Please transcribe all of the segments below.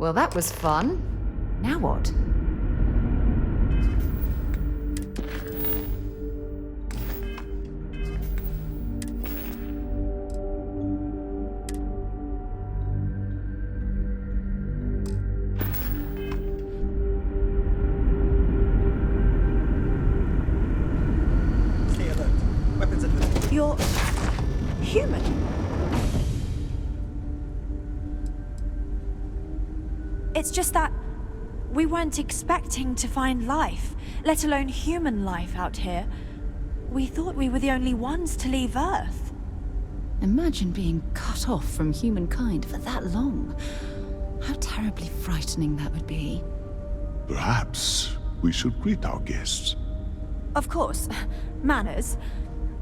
Well, that was fun. Now what? Stay alert. Weapons at the... You're... human? It's just that we weren't expecting to find life, let alone human life out here. We thought we were the only ones to leave Earth. Imagine being cut off from humankind for that long. How terribly frightening that would be. Perhaps we should greet our guests. Of course. Manners.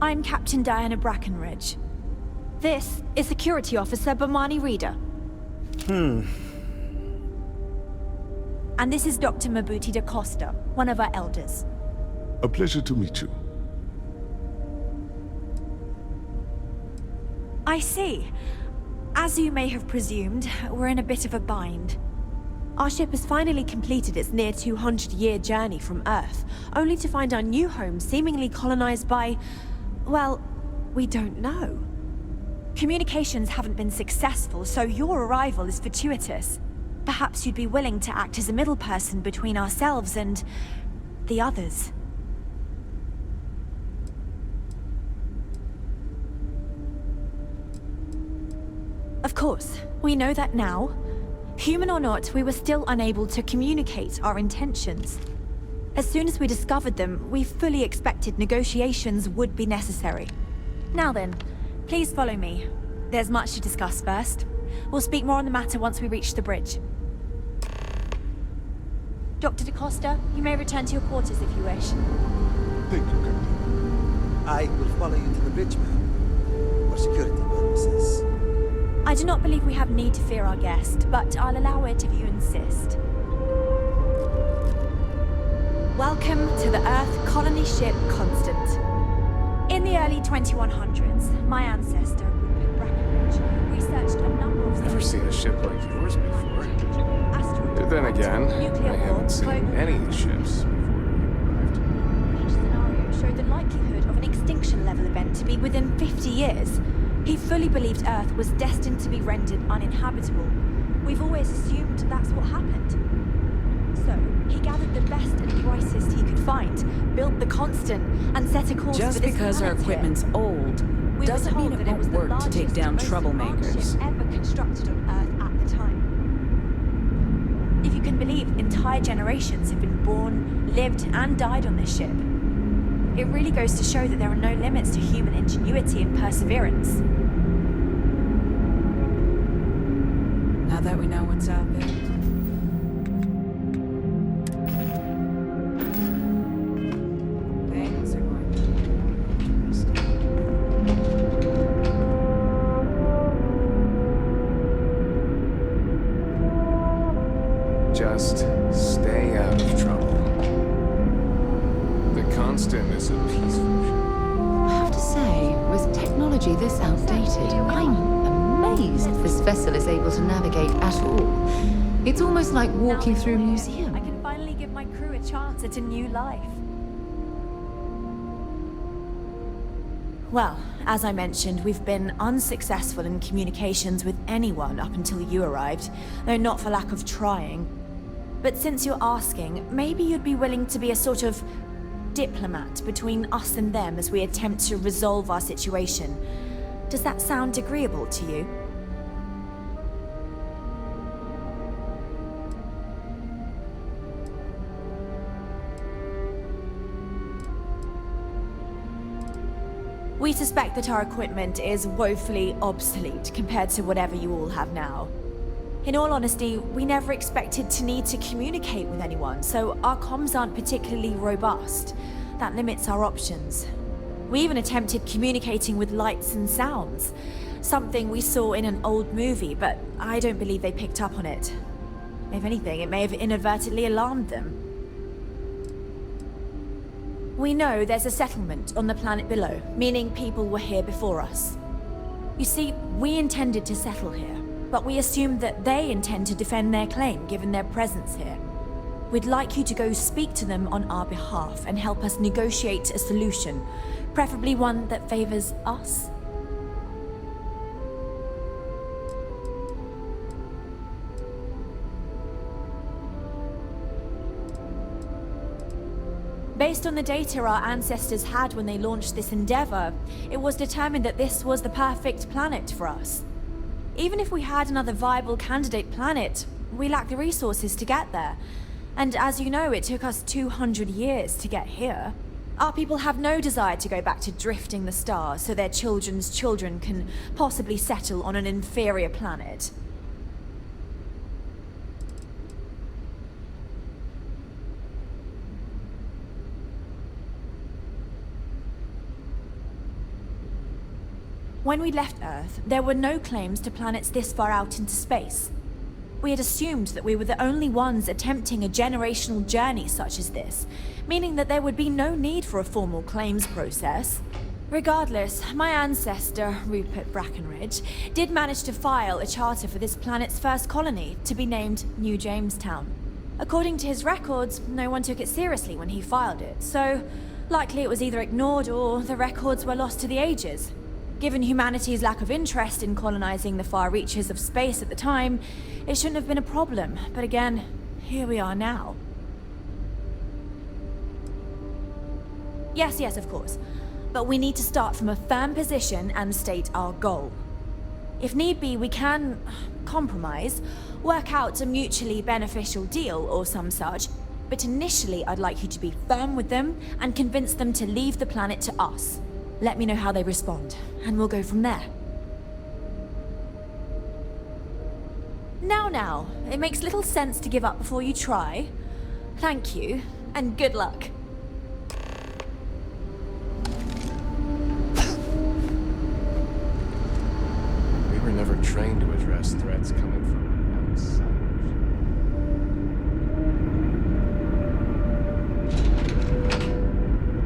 I'm Captain Diana Brackenridge. This is Security Officer Bomani Reader. And this is Dr. Mabuti da Costa, one of our elders. A pleasure to meet you. I see. As you may have presumed, we're in a bit of a bind. Our ship has finally completed its near 200-year journey from Earth, only to find our new home seemingly colonized by... well, we don't know. Communications haven't been successful, so your arrival is fortuitous. Perhaps you'd be willing to act as a middle person between ourselves and... the others. Of course, we know that now. Human or not, we were still unable to communicate our intentions. As soon as we discovered them, we fully expected negotiations would be necessary. Now then, please follow me. There's much to discuss first. We'll speak more on the matter once we reach the bridge. Dr. da Costa, you may return to your quarters if you wish. Thank you, Captain. I will follow you to the bridge, ma'am. For security purposes. I do not believe we have need to fear our guest, but I'll allow it if you insist. Welcome to the Earth colony ship Constant. In the early 2100s, my ancestor, Rupert Breckenridge, researched a number of... Never seen a ship like yours before. Asteroid Then again, nuclear I war, haven't seen global any warming. ships before Each scenario showed the likelihood of an extinction level event to be within 50 years. He fully believed Earth was destined to be rendered uninhabitable. We've always assumed that's what happened. So, he gathered the best and brightest he could find, built the Constant, and set a course Just for this because our planet here. equipment's old We doesn't were told mean that it was won't the work to take largest down and most advanced troublemakers. ship ever constructed on Earth at the time. If you can believe, entire generations have been born, lived, and died on this ship. It really goes to show that there are no limits to human ingenuity and perseverance. Now that we know what's out there. Things are going to be interesting. Just stay out of trouble. The Constant is a peaceful ship. I have to say, with technology this outdated, I'm amazed this vessel is able to navigate at all. It's almost like walking Now through a that we're museum. here, I can finally give my crew a chance at a new life. Well, as I mentioned, we've been unsuccessful in communications with anyone up until you arrived, though not for lack of trying. But since you're asking, maybe you'd be willing to be a sort of diplomat between us and them as we attempt to resolve our situation. Does that sound agreeable to you? We suspect that our equipment is woefully obsolete compared to whatever you all have now. In all honesty, we never expected to need to communicate with anyone, so our comms aren't particularly robust. That limits our options. We even attempted communicating with lights and sounds, something we saw in an old movie, but I don't believe they picked up on it. If anything, it may have inadvertently alarmed them. We know there's a settlement on the planet below, meaning people were here before us. You see, we intended to settle here. but we assume that they intend to defend their claim given their presence here. We'd like you to go speak to them on our behalf and help us negotiate a solution, preferably one that favors us. Based on the data our ancestors had when they launched this endeavor, it was determined that this was the perfect planet for us. Even if we had another viable candidate planet, we lack the resources to get there. And as you know, it took us 200 years to get here. Our people have no desire to go back to drifting the stars so their children's children can possibly settle on an inferior planet. When we left Earth, there were no claims to planets this far out into space. We had assumed that we were the only ones attempting a generational journey such as this, meaning that there would be no need for a formal claims process. Regardless, my ancestor, Rupert Brackenridge, did manage to file a charter for this planet's first colony to be named New Jamestown. According to his records, no one took it seriously when he filed it, so likely it was either ignored or the records were lost to the ages. Given humanity's lack of interest in colonizing the far reaches of space at the time, it shouldn't have been a problem. But again, here we are now. Yes, of course. But we need to start from a firm position and state our goal. If need be, we can compromise, work out a mutually beneficial deal or some such. But initially, I'd like you to be firm with them and convince them to leave the planet to us. Let me know how they respond, and we'll go from there. Now, it makes little sense to give up before you try. Thank you, and good luck. We were never trained to address threats coming from outside.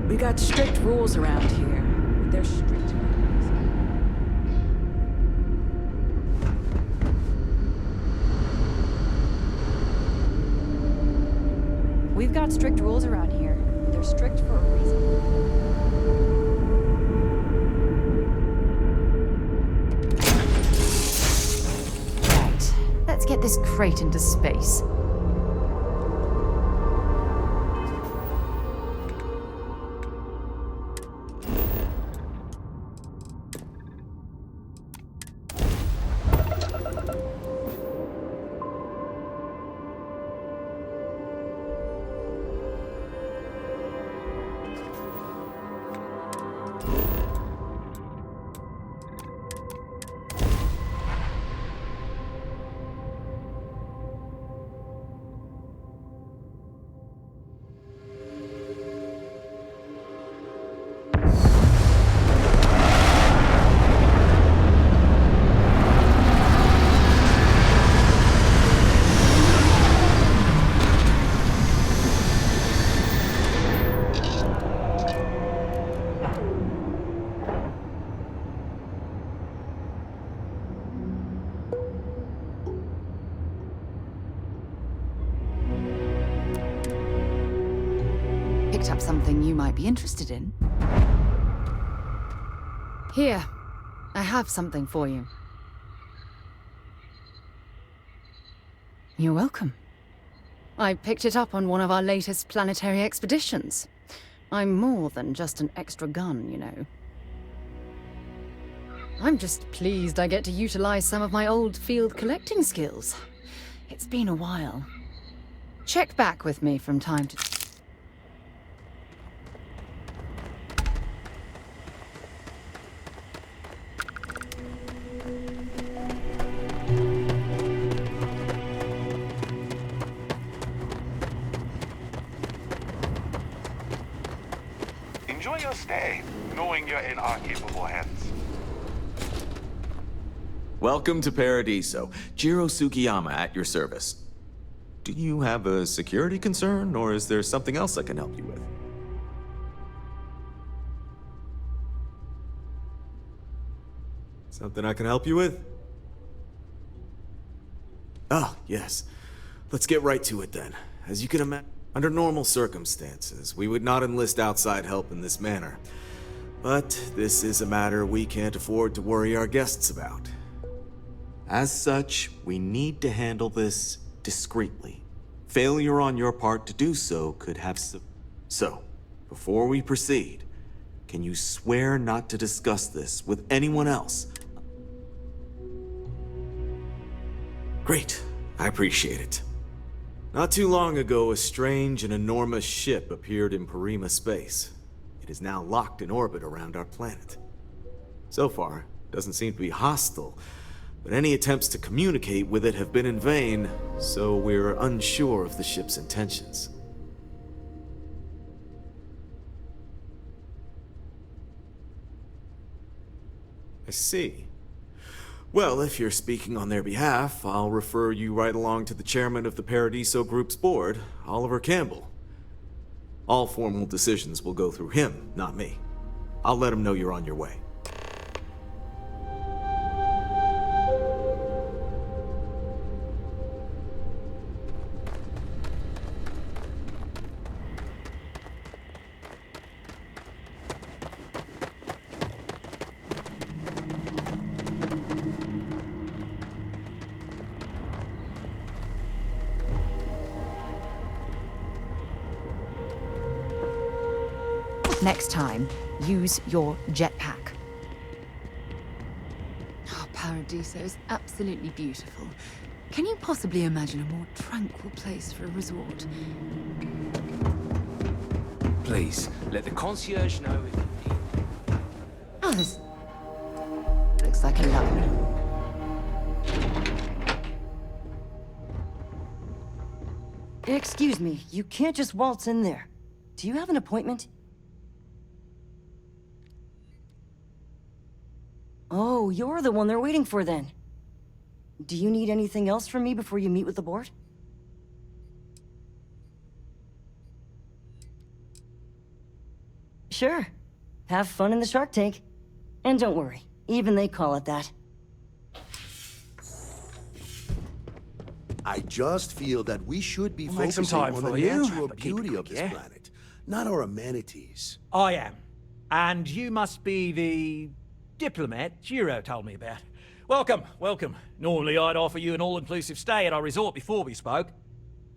We got strict rules around here. They're strict. We've got strict rules around here. They're strict for a reason. Right, let's get this crate into space. Up something you might be interested in. Here, I have something for you. You're welcome. I picked it up on one of our latest planetary expeditions. I'm more than just an extra gun, you know. I'm just pleased I get to utilize some of my old field collecting skills. It's been a while. Check back with me from time to time. Enjoy your stay, knowing you're in our capable hands. Welcome to Paradiso. Jiro Sugiyama at your service. Do you have a security concern, or is there something else I can help you with? Something I can help you with? Ah, yes. Let's get right to it then. As you can imagine, under normal circumstances, we would not enlist outside help in this manner. But this is a matter we can't afford to worry our guests about. As such, we need to handle this discreetly. Failure on your part to do so could have So, before we proceed, can you swear not to discuss this with anyone else? Great. I appreciate it. Not too long ago, a strange and enormous ship appeared in Parima space. It is now locked in orbit around our planet. So far, it doesn't seem to be hostile, but any attempts to communicate with it have been in vain, so we're unsure of the ship's intentions. I see. Well, if you're speaking on their behalf, I'll refer you right along to the chairman of the Paradiso Group's board, Oliver Campbell. All formal decisions will go through him, not me. I'll let him know you're on your way. Next time, use your jetpack. Oh, Paradiso is absolutely beautiful. Can you possibly imagine a more tranquil place for a resort? Please, let the concierge know if you need. Oh, this looks like a lovely. Excuse me, you can't just waltz in there. Do you have an appointment? Oh, you're the one they're waiting for then. Do you need anything else from me before you meet with the board? Sure. Have fun in the Shark Tank. And don't worry, even they call it that. I just feel that we should be I'll make some focusing time on for the you, natural but keep it beauty of quick, this yeah? planet, not our amenities. I am. And you must be the diplomat Jiro told me about. Welcome, welcome. Normally I'd offer you an all-inclusive stay at our resort before we spoke.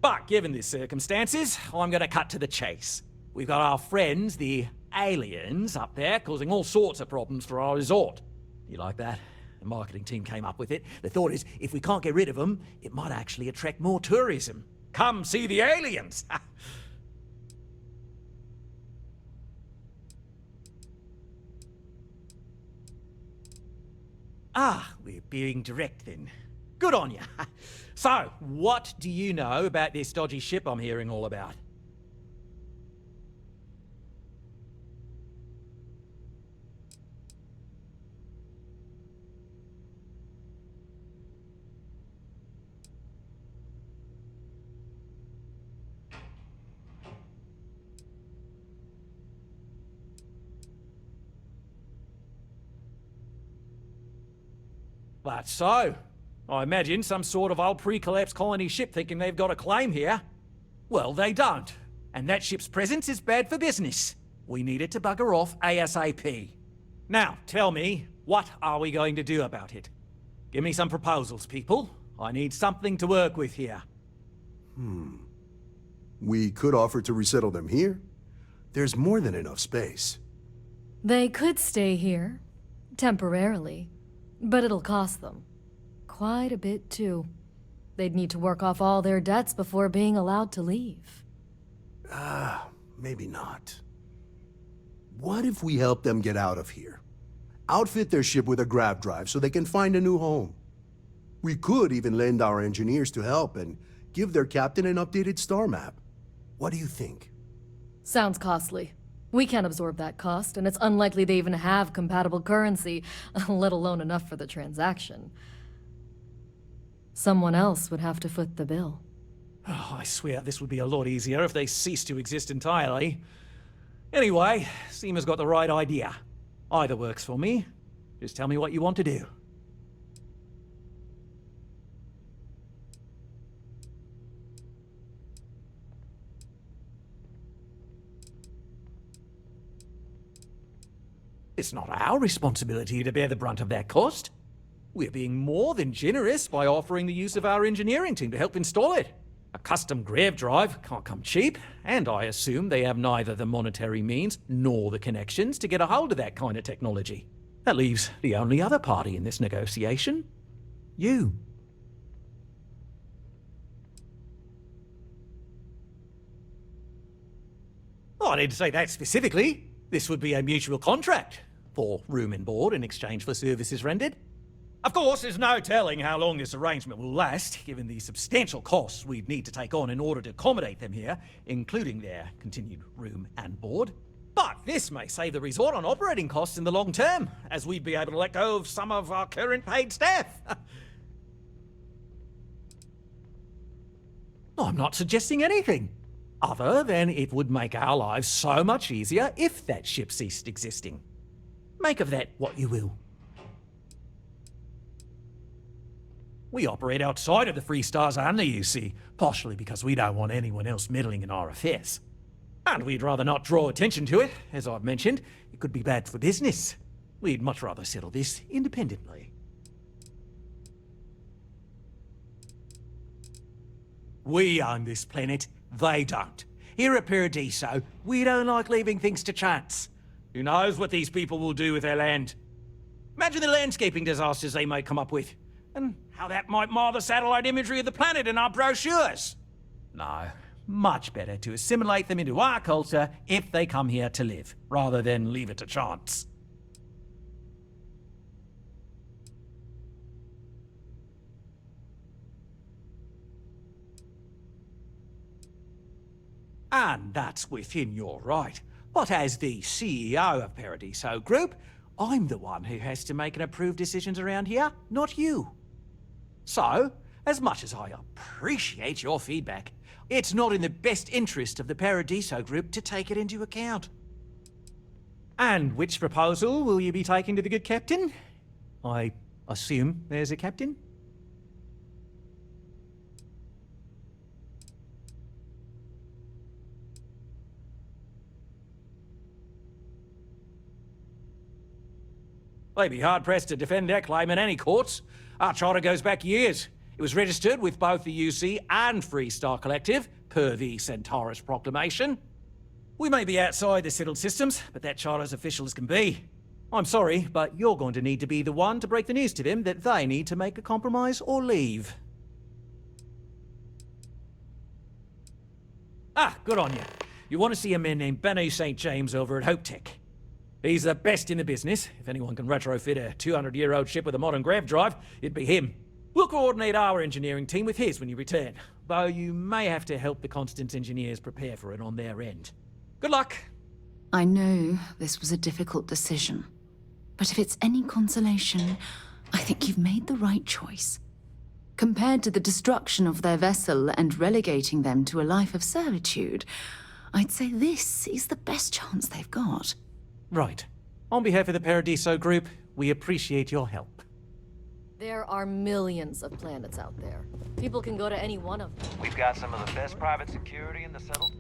But given the circumstances, I'm gonna cut to the chase. We've got our friends, the aliens, up there, causing all sorts of problems for our resort. You like that? The marketing team came up with it. The thought is, if we can't get rid of them, it might actually attract more tourism. Come see the aliens! Ah, we're being direct then. Good on you. So, what do you know about this dodgy ship I'm hearing all about? That's so. I imagine some sort of old pre-collapse colony ship thinking they've got a claim here. Well, they don't. And that ship's presence is bad for business. We need it to bugger off ASAP. Now, tell me, what are we going to do about it? Give me some proposals, people. I need something to work with here. We could offer to resettle them here. There's more than enough space. They could stay here, temporarily, but it'll cost them. Quite a bit, too. They'd need to work off all their debts before being allowed to leave. Maybe not. What if we help them get out of here? Outfit their ship with a grav drive so they can find a new home. We could even lend our engineers to help and give their captain an updated star map. What do you think? Sounds costly. We can't absorb that cost, and it's unlikely they even have compatible currency, let alone enough for the transaction. Someone else would have to foot the bill. Oh, I swear this would be a lot easier if they ceased to exist entirely. Anyway, Seema's got the right idea. Either works for me. Just tell me what you want to do. It's not our responsibility to bear the brunt of that cost. We're being more than generous by offering the use of our engineering team to help install it. A custom grav drive can't come cheap, and I assume they have neither the monetary means nor the connections to get a hold of that kind of technology. That leaves the only other party in this negotiation. You. Oh, I didn't say that specifically. This would be a mutual contract for room and board in exchange for services rendered. Of course, there's no telling how long this arrangement will last, given the substantial costs we'd need to take on in order to accommodate them here, including their continued room and board. But this may save the resort on operating costs in the long term, as we'd be able to let go of some of our current paid staff. I'm not suggesting anything, other than it would make our lives so much easier if that ship ceased existing. Make of that what you will. We operate outside of the Free Stars only, you see, partially because we don't want anyone else meddling in our affairs. And we'd rather not draw attention to it, as I've mentioned. It could be bad for business. We'd much rather settle this independently. We own this planet, they don't. Here at Paradiso, we don't like leaving things to chance. Who knows what these people will do with their land? Imagine the landscaping disasters they might come up with, and how that might mar the satellite imagery of the planet in our brochures. No, much better to assimilate them into our culture if they come here to live, rather than leave it to chance. And that's within your right. But as the CEO of Paradiso Group, I'm the one who has to make and approve decisions around here, not you. So, as much as I appreciate your feedback, it's not in the best interest of the Paradiso Group to take it into account. And which proposal will you be taking to the good captain? I assume there's a captain? They'd be hard-pressed to defend their claim in any courts. Our charter goes back years. It was registered with both the UC and Free Star Collective, per the Centaurus Proclamation. We may be outside the settled systems, but that charter's official as can be. I'm sorry, but you're going to need to be the one to break the news to them that they need to make a compromise or leave. Ah, good on you. You want to see a man named Benny St. James over at Hope Tech. He's the best in the business. If anyone can retrofit a 200-year-old ship with a modern grav drive, it'd be him. We'll coordinate our engineering team with his when you return, though you may have to help the Constance engineers prepare for it on their end. Good luck. I know this was a difficult decision, but if it's any consolation, I think you've made the right choice. Compared to the destruction of their vessel and relegating them to a life of servitude, I'd say this is the best chance they've got. Right. On behalf of the Paradiso Group, we appreciate your help. There are millions of planets out there. People can go to any one of them. We've got some of the best private security in the settled...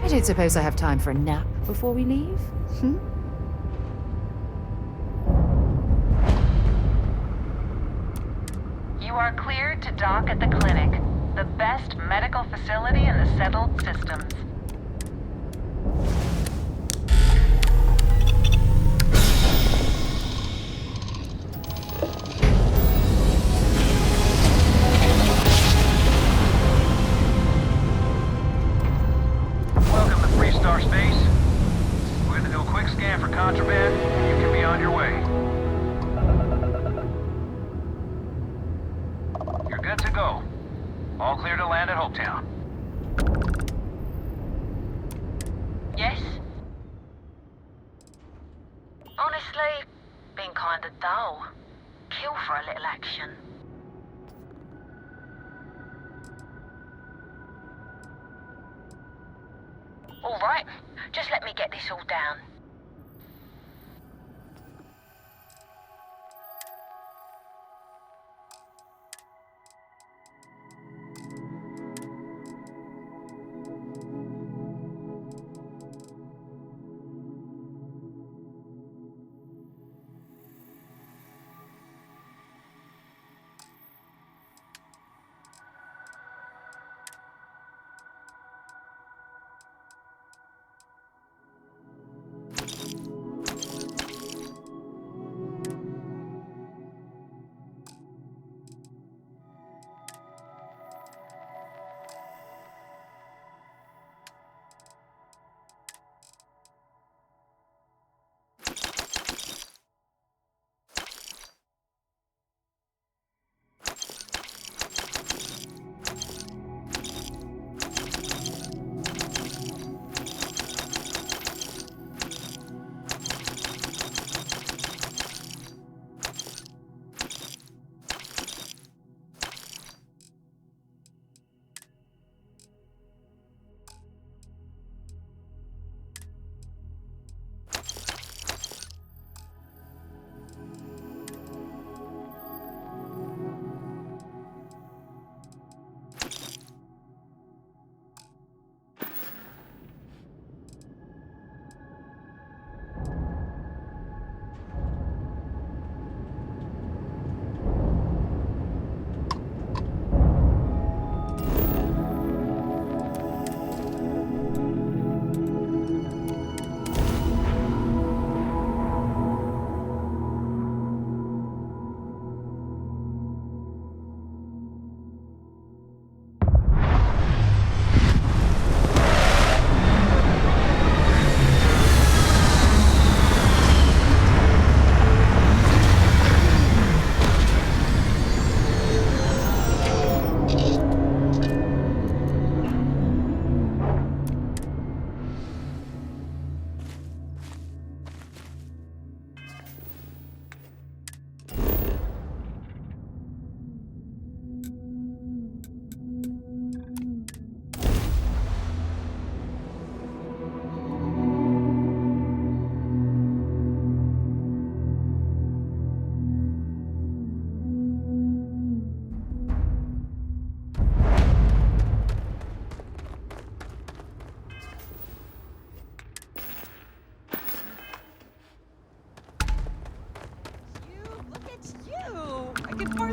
I don't suppose I have time for a nap before we leave? You are cleared to dock at the clinic, the best medical facility in the settled systems. Welcome to Free Star Space. We're gonna do a quick scan for contraband, and you can be on your way. You're good to go. All clear to land at Hopetown. kinda dull. Kill for a little action. All right, just let me get this all down.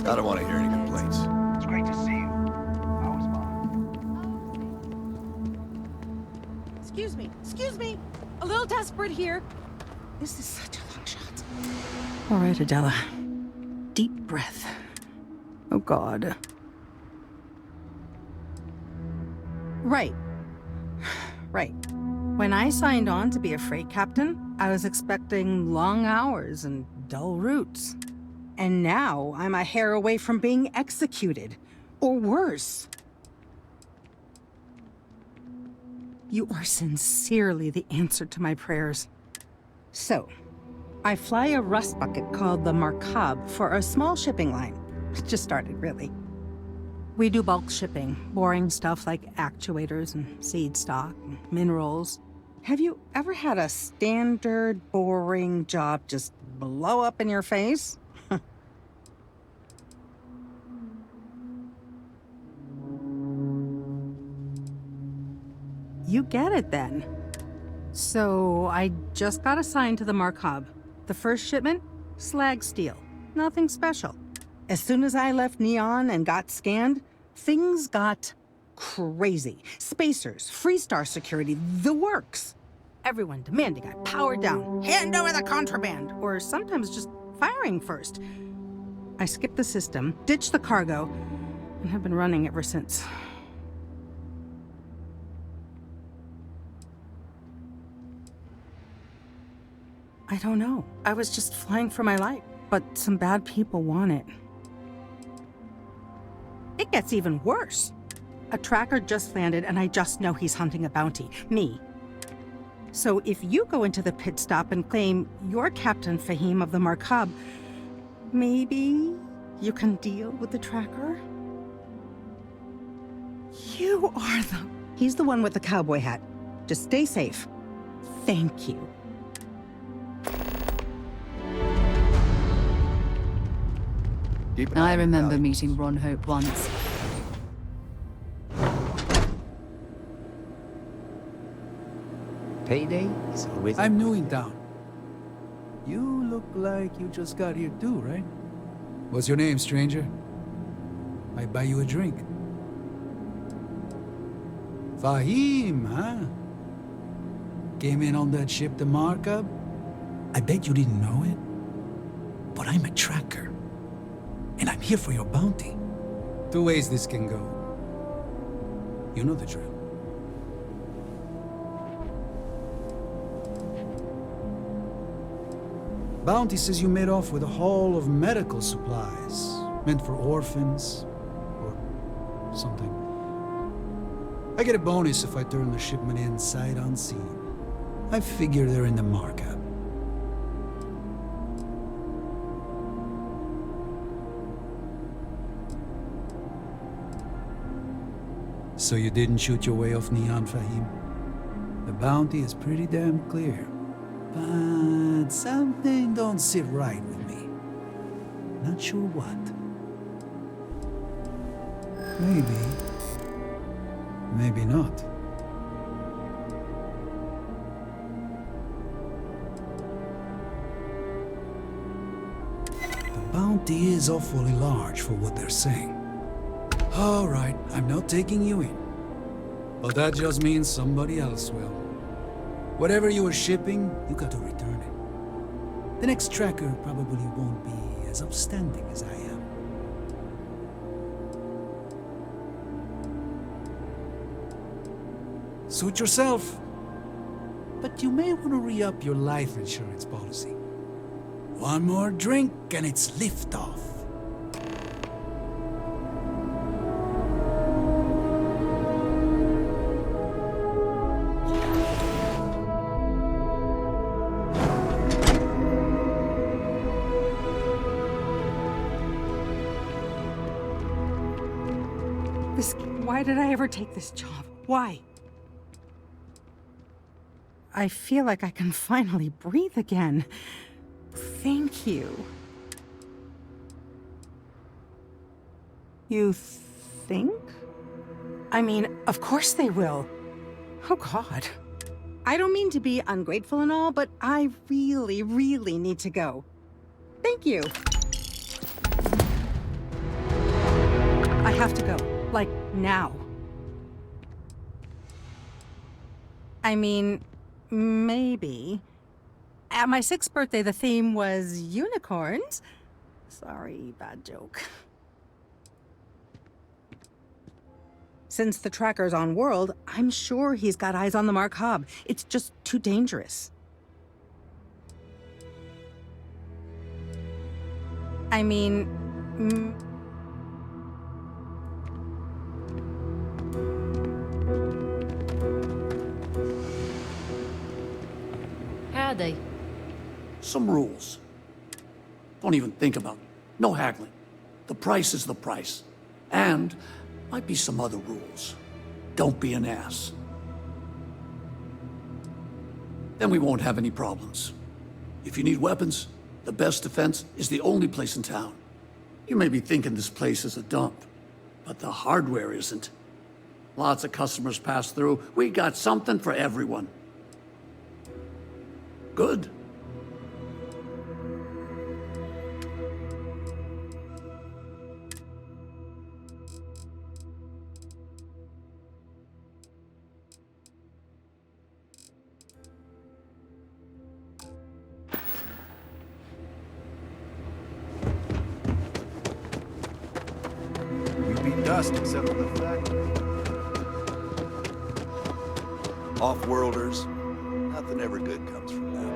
I don't want to hear any complaints. It's great to see you. How was mine? Excuse me. A little desperate here. This is such a long shot. All right, Adela. Deep breath. Oh, God. Right. When I signed on to be a freight captain, I was expecting long hours and dull routes. And now I'm a hair away from being executed. Or worse. You are sincerely the answer to my prayers. So, I fly a rust bucket called the Markab for a small shipping line. It just started, really. We do bulk shipping, boring stuff like actuators and seed stock and minerals. Have you ever had a standard, boring job just blow up in your face? You get it then. So I just got assigned to the Markab. The first shipment? Slag steel. Nothing special. As soon as I left Neon and got scanned, things got crazy. Spacers, Freestar security, the works. Everyone demanding I power down, hand over the contraband, or sometimes just firing first. I skipped the system, ditched the cargo, and have been running ever since. I don't know. I was just flying for my life, but some bad people want it. It gets even worse. A tracker just landed and I just know he's hunting a bounty. Me. So if you go into the pit stop and claim you're Captain Fahim of the Markab, maybe you can deal with the tracker? You are the... He's the one with the cowboy hat. Just stay safe. Thank you. I remember meeting Ron Hope once. Payday is always... I'm new in town. You look like you just got here too, right? What's your name, stranger? I buy you a drink. Fahim, huh? Came in on that ship, the Markab? I bet you didn't know it. But I'm a tracker. And I'm here for your bounty. Two ways this can go. You know the drill. Bounty says you made off with a haul of medical supplies, meant for orphans, or something. I get a bonus if I turn the shipment in sight unseen. I figure they're in the Markab. So you didn't shoot your way off Neon, Fahim? The bounty is pretty damn clear. But something don't sit right with me. Not sure what. Maybe. Maybe not. The bounty is awfully large for what they're saying. All right, I'm not taking you in. But that just means somebody else will. Whatever you were shipping, you got to return it. The next tracker probably won't be as upstanding as I am. Suit yourself. But you may want to re-up your life insurance policy. One more drink and it's liftoff. Why did I ever take this job? Why? I feel like I can finally breathe again. Thank you. You think? I mean, of course they will. Oh, God. I don't mean to be ungrateful and all, but I really, really need to go. Thank you. I have to go. Like, now. I mean, maybe. At my 6th birthday, the theme was unicorns. Sorry, bad joke. Since the tracker's on world, I'm sure he's got eyes on the Markab. It's just too dangerous. I mean... Howdy. Some rules. Don't even think about it. No haggling. The price is the price. And might be some other rules. Don't be an ass. Then we won't have any problems. If you need weapons, the best defense is the only place in town. You may be thinking this place is a dump, but the hardware isn't. Lots of customers pass through. We got something for everyone. Good. We'd be dust except for the fact. Off-worlders, nothing ever good comes from them.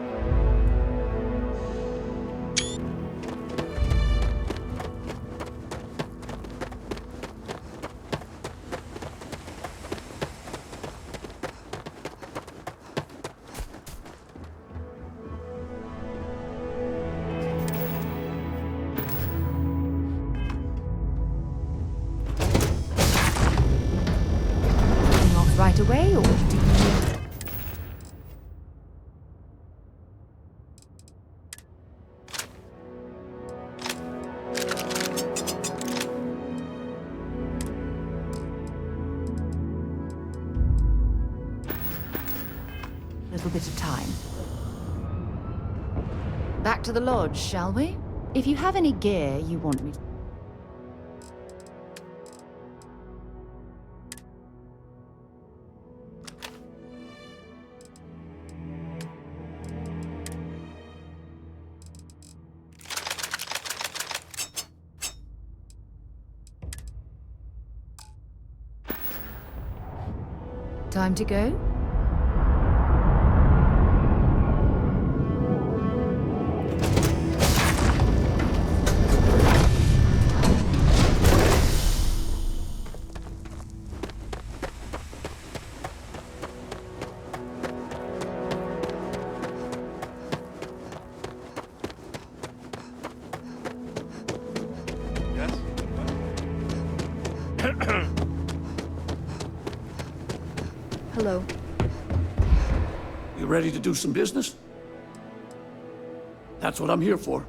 little bit of time. Back to the lodge, shall we? If you have any gear you want me to... Time to go? Hello. You ready to do some business? That's what I'm here for.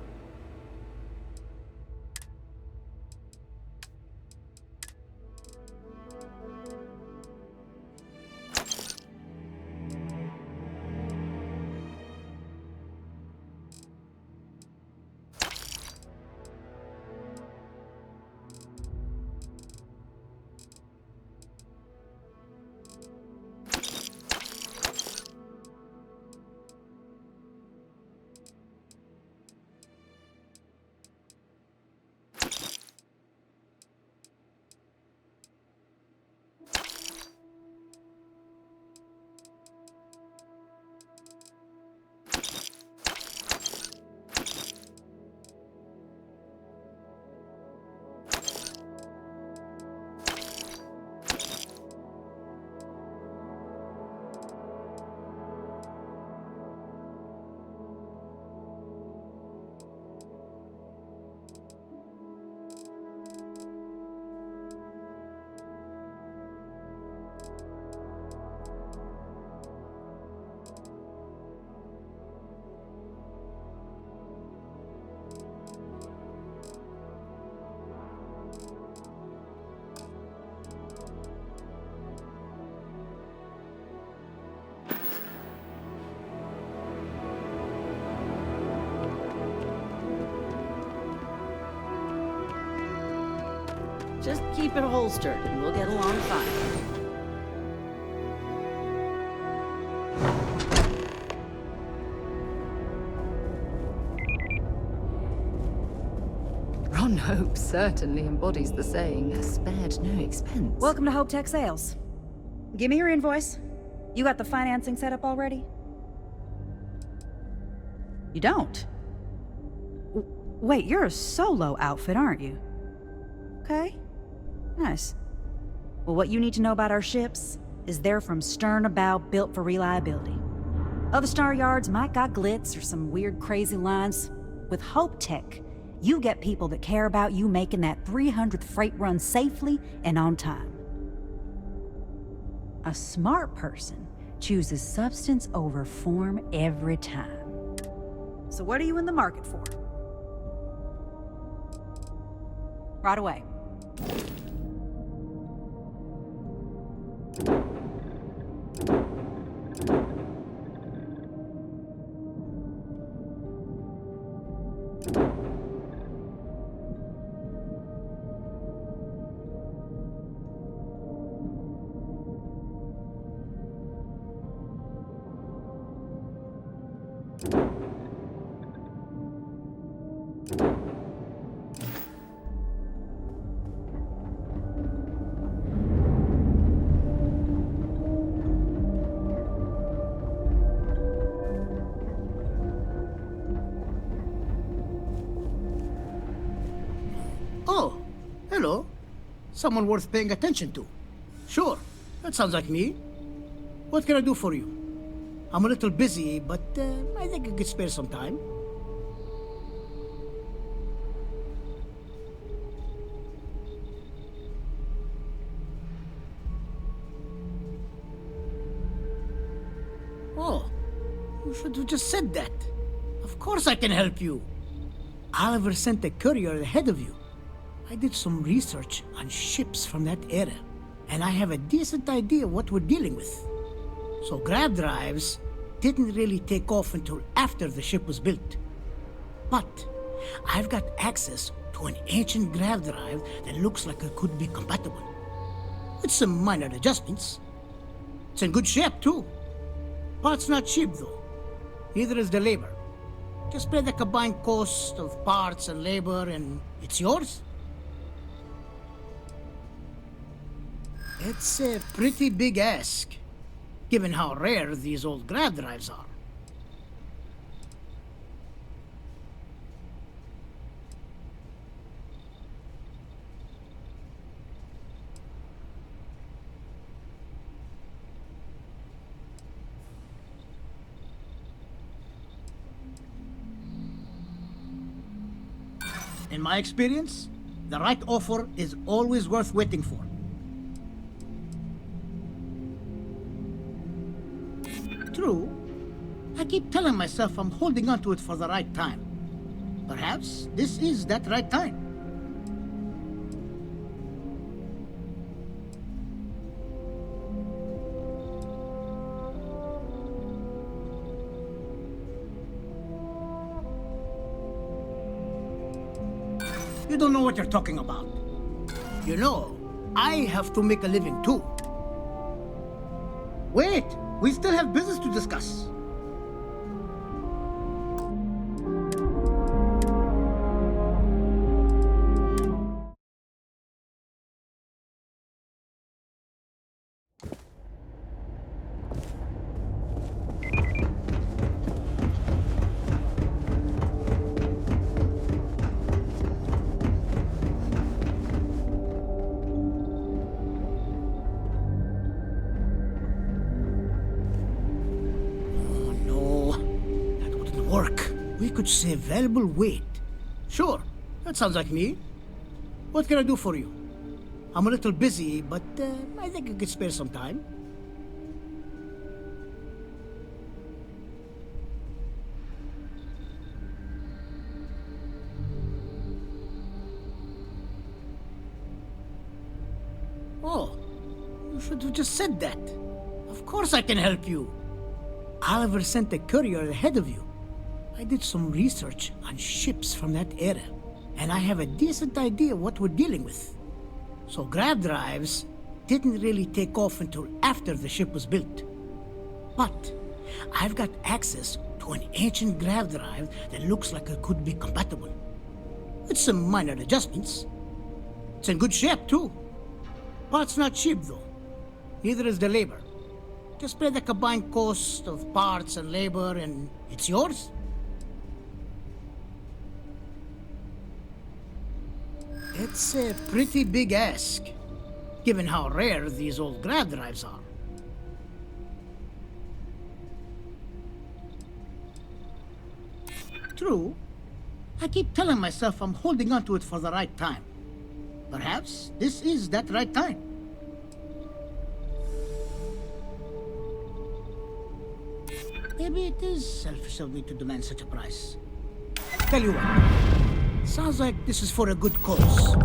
Just keep it holstered and we'll get along fine. Ron Hope certainly embodies the saying, spared no expense. Welcome to Hope Tech Sales. Give me your invoice. You got the financing set up already? You don't? Wait, you're a solo outfit, aren't you? Okay. Nice. Well, what you need to know about our ships is they're from stern to bow, built for reliability. Other star yards might got glitz or some weird crazy lines. With Hope Tech, you get people that care about you making that 300th freight run safely and on time. A smart person chooses substance over form every time. So what are you in the market for? Right away. Oh, hello. Someone worth paying attention to. Sure, that sounds like me. What can I do for you? I'm a little busy, but I think I could spare some time. Oh, you should have just said that. Of course I can help you. Oliver sent a courier ahead of you. I did some research on ships from that era, and I have a decent idea what we're dealing with. So grab drives, didn't really take off until after the ship was built. But I've got access to an ancient grav drive that looks like it could be compatible. With some minor adjustments. It's in good shape, too. Parts not cheap, though. Neither is the labor. Just pay the combined cost of parts and labor, and it's yours. It's a pretty big ask, given how rare these old grav drives are. In my experience, the right offer is always worth waiting for. True, I keep telling myself I'm holding on to it for the right time. Perhaps this is that right time. You don't know what you're talking about. You know, I have to make a living too. Wait, we still have business to discuss. We could save valuable weight. Sure, that sounds like me. What can I do for you? I'm a little busy, but I think I could spare some time. Oh, you should have just said that. Of course I can help you. Oliver sent a courier ahead of you. I did some research on ships from that era, and I have a decent idea what we're dealing with. So grav drives didn't really take off until after the ship was built. But I've got access to an ancient grav drive that looks like it could be compatible. With some minor adjustments. It's in good shape, too. Parts not cheap, though. Neither is the labor. Just pay the combined cost of parts and labor, and it's yours. It's a pretty big ask, given how rare these old grav drives are. True, I keep telling myself I'm holding on to it for the right time. Perhaps this is that right time. Maybe it is selfish of me to demand such a price. Tell you what, sounds like this is for a good cause.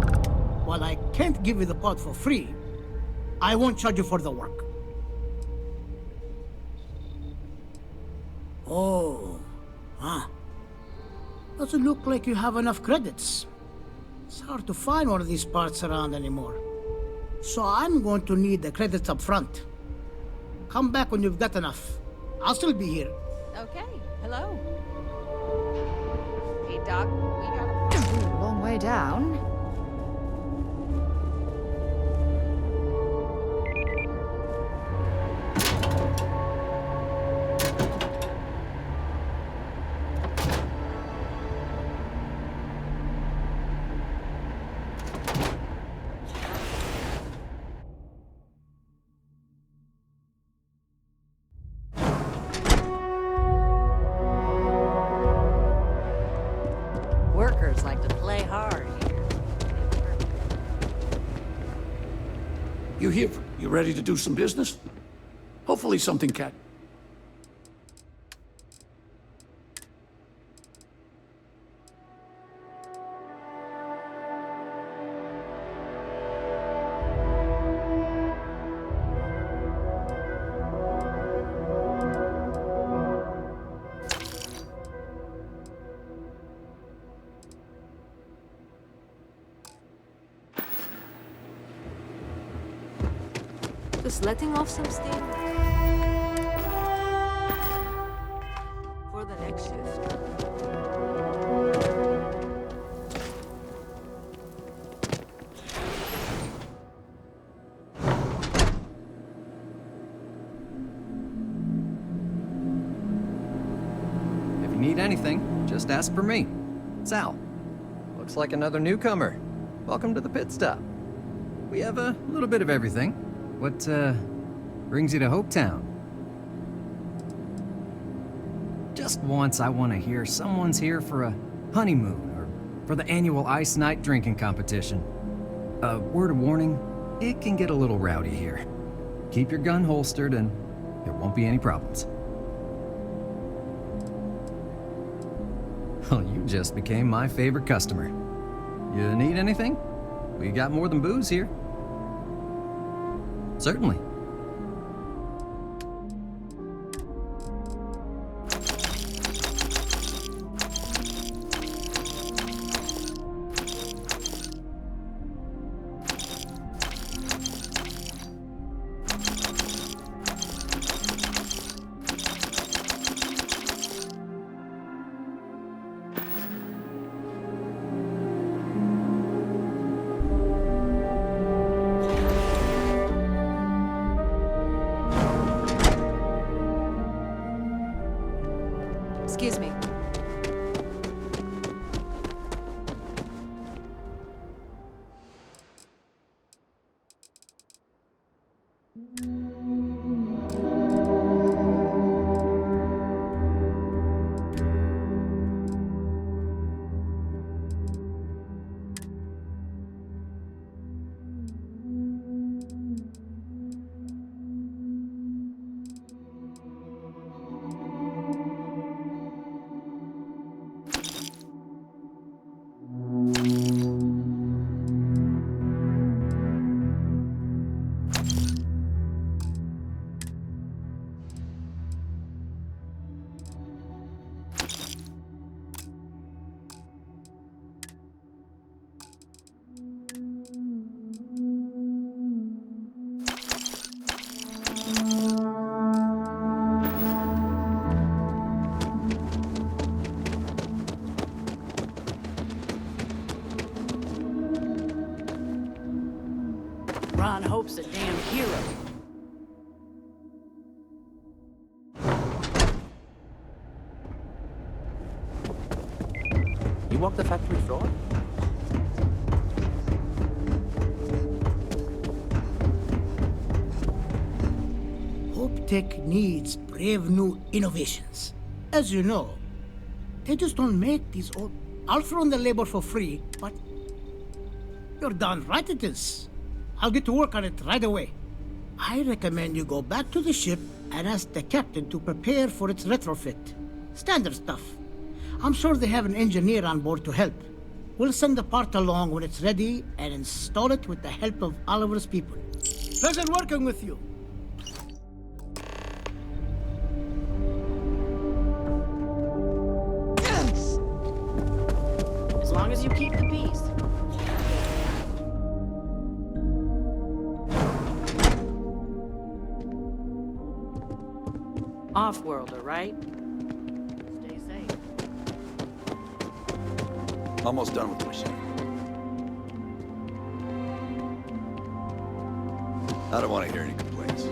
While I can't give you the pod for free, I won't charge you for the work. Oh, doesn't look like you have enough credits. It's hard to find one of these parts around anymore. So I'm going to need the credits up front. Come back when you've got enough. I'll still be here. Okay, hello. Hey, Doc, we got a long way down. Workers like to play hard here. You here? You ready to do some business? Hopefully something can. Just letting off some steam for the next shift. If you need anything, just ask for me. Sal. Looks like another newcomer. Welcome to the pit stop. We have a little bit of everything. What, brings you to Hopetown? Just once I want to hear someone's here for a honeymoon or for the annual ice night drinking competition. A word of warning, it can get a little rowdy here. Keep your gun holstered and there won't be any problems. Well, you just became my favorite customer. You need anything? We got more than booze here. Certainly. Excuse me. Ron Hope's a damn hero. You walk the factory floor? Hope Tech needs brave new innovations. As you know, they just don't make these old... I'll throw in the labor for free, but you're darn right it is. I'll get to work on it right away. I recommend you go back to the ship and ask the captain to prepare for its retrofit. Standard stuff. I'm sure they have an engineer on board to help. We'll send the part along when it's ready and install it with the help of Oliver's people. Pleasure working with you. As long as you keep the peace. Off-worlder, right? Stay safe. Almost done with the machine. I don't want to hear any complaints.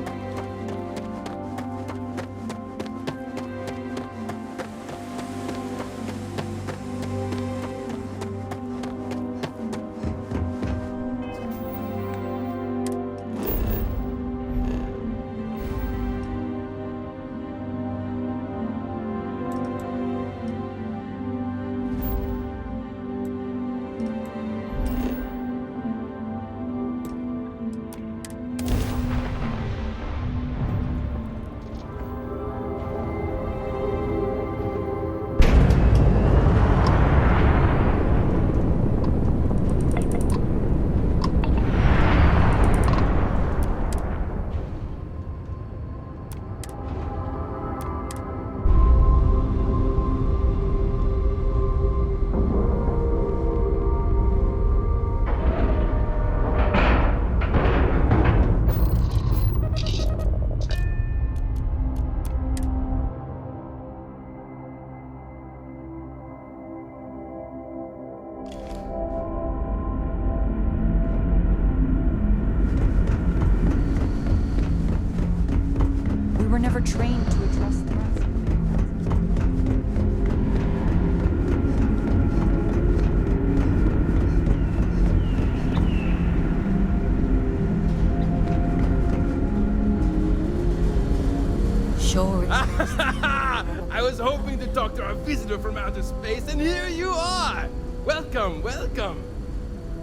I was hoping to talk to our visitor from outer space, and here you are! Welcome, welcome!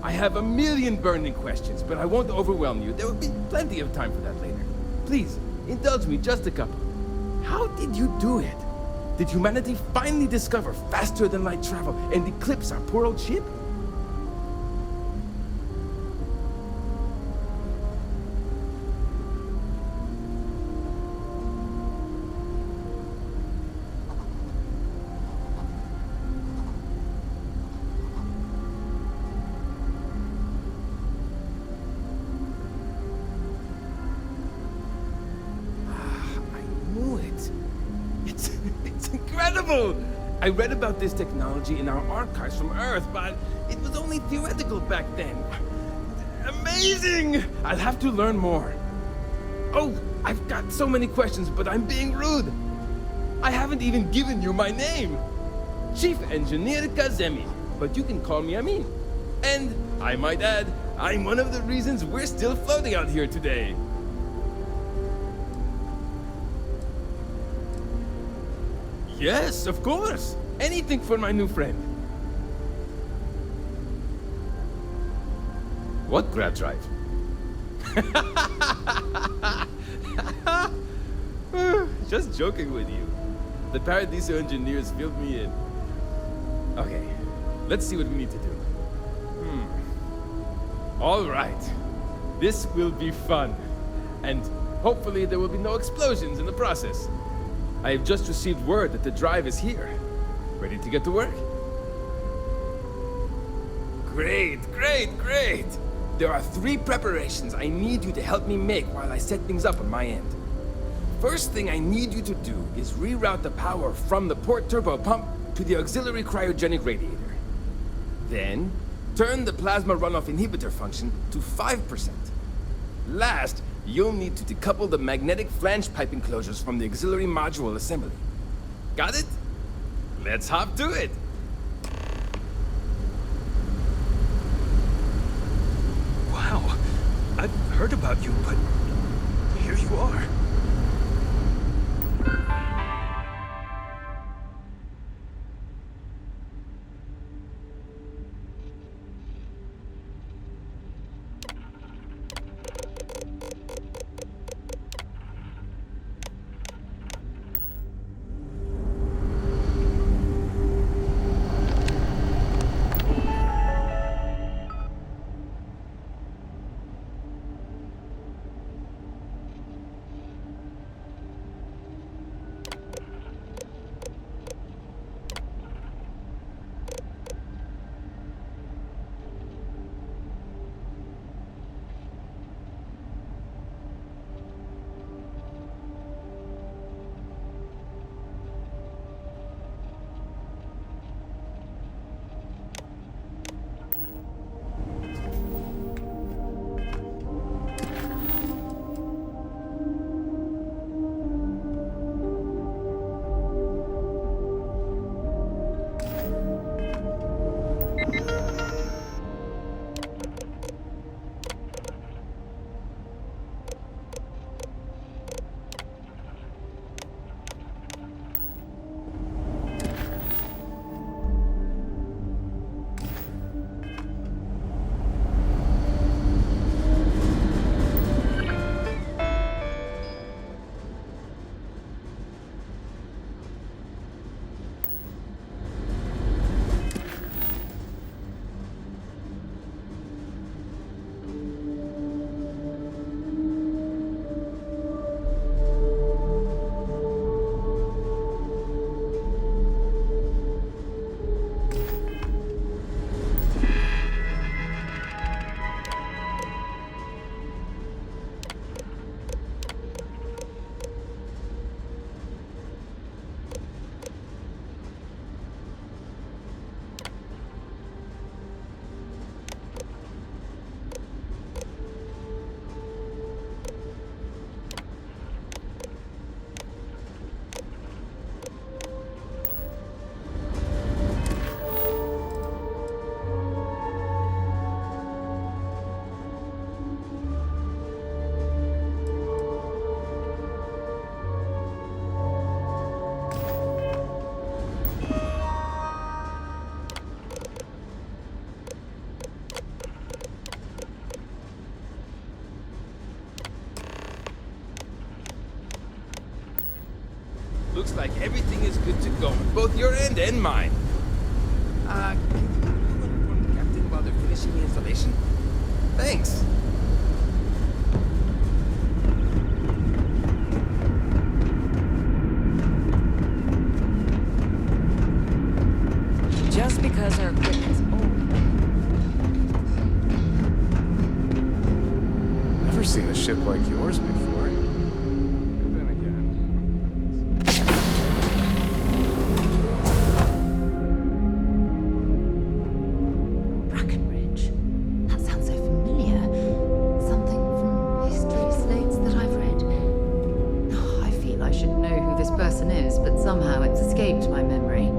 I have a million burning questions, but I won't overwhelm you. There will be plenty of time for that later. Please, indulge me just a couple. How did you do it? Did humanity finally discover faster than light travel and eclipse our poor old ship? It's incredible! I read about this technology in our archives from Earth, but it was only theoretical back then. Amazing! I'll have to learn more. Oh, I've got so many questions, but I'm being rude. I haven't even given you my name. Chief Engineer Kazemi, but you can call me Amin. And, I might add, I'm one of the reasons we're still floating out here today. Yes, of course. Anything for my new friend. What grab drive? Just joking with you. The Paradiso engineers filled me in. Okay, let's see what we need to do. All right. This will be fun. And hopefully there will be no explosions in the process. I have just received word that the drive is here. Ready to get to work? Great, great, great! There are 3 preparations I need you to help me make while I set things up on my end. First thing I need you to do is reroute the power from the port turbo pump to the auxiliary cryogenic radiator. Then, turn the plasma runoff inhibitor function to 5%. Last, you'll need to decouple the magnetic flange pipe enclosures from the auxiliary module assembly. Got it? Let's hop to it! Wow, I've heard about you, but here you are. Looks like everything is good to go on both your end and mine. Can you inform the captain while they're finishing the installation? Thanks. Just because our equipment's old. Never seen a ship like yours before. Then again. Brackenridge. That sounds so familiar. Something from history slates that I've read. Oh, I feel I should know who this person is, but somehow it's escaped my memory.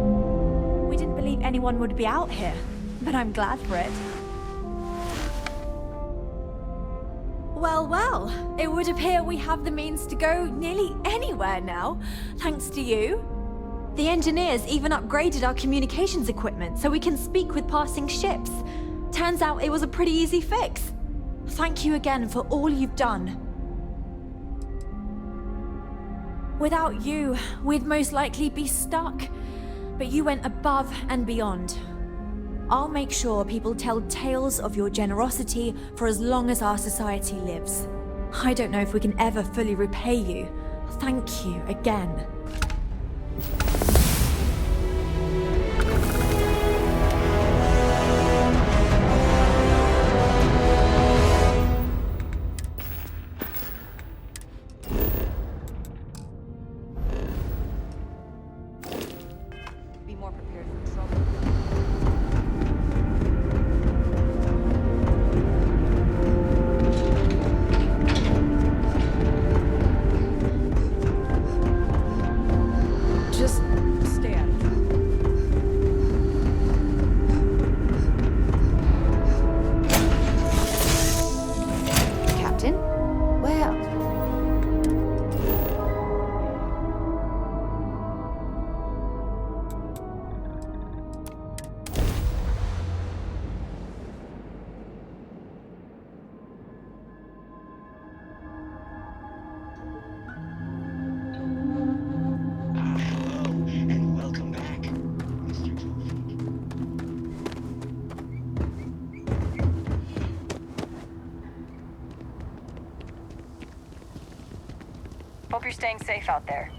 We didn't believe anyone would be out here, but I'm glad for it. Well, well, it would appear we have the means to go nearly anywhere now, thanks to you. The engineers even upgraded our communications equipment so we can speak with passing ships. Turns out it was a pretty easy fix. Thank you again for all you've done. Without you, we'd most likely be stuck. But you went above and beyond. I'll make sure people tell tales of your generosity for as long as our society lives. I don't know if we can ever fully repay you. Thank you again. Be more prepared for trouble. Just stay out of trouble. Captain? Where? And welcome back, Mr. Hope you're staying safe out there.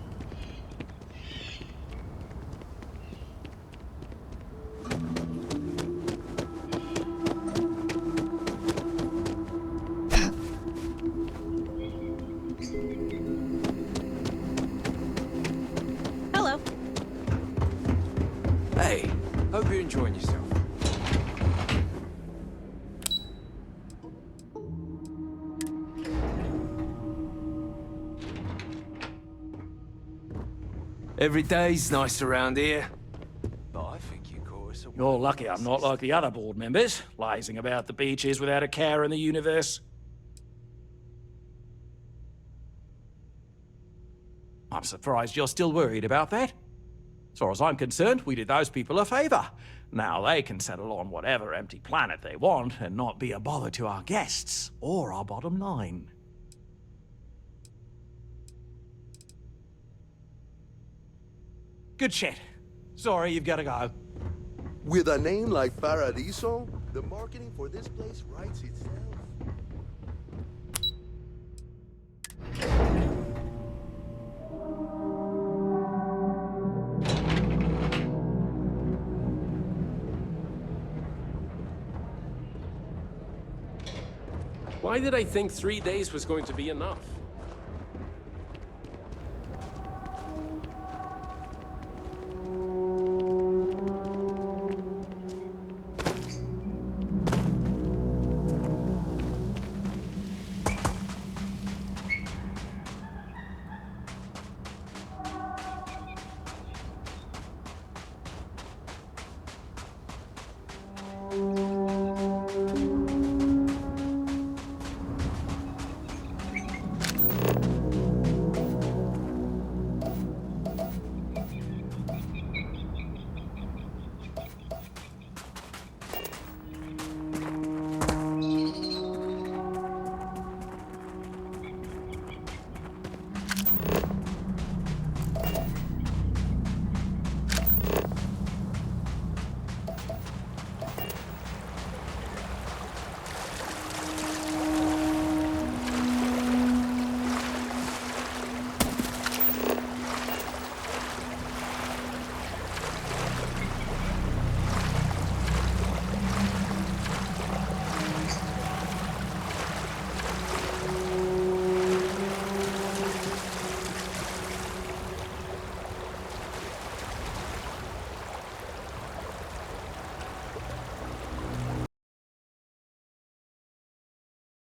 Hello. Hey, hope you're enjoying yourself. Every day's nice around here. But I think you call us a... You're lucky I'm not like the other board members, lazing about the beaches without a care in the universe. I'm surprised you're still worried about that. As far as I'm concerned, we did those people a favor. Now they can settle on whatever empty planet they want and not be a bother to our guests or our bottom line. Good shit. Sorry, you've got to go. With a name like Paradiso, the marketing for this place writes itself. Why did I think 3 days was going to be enough?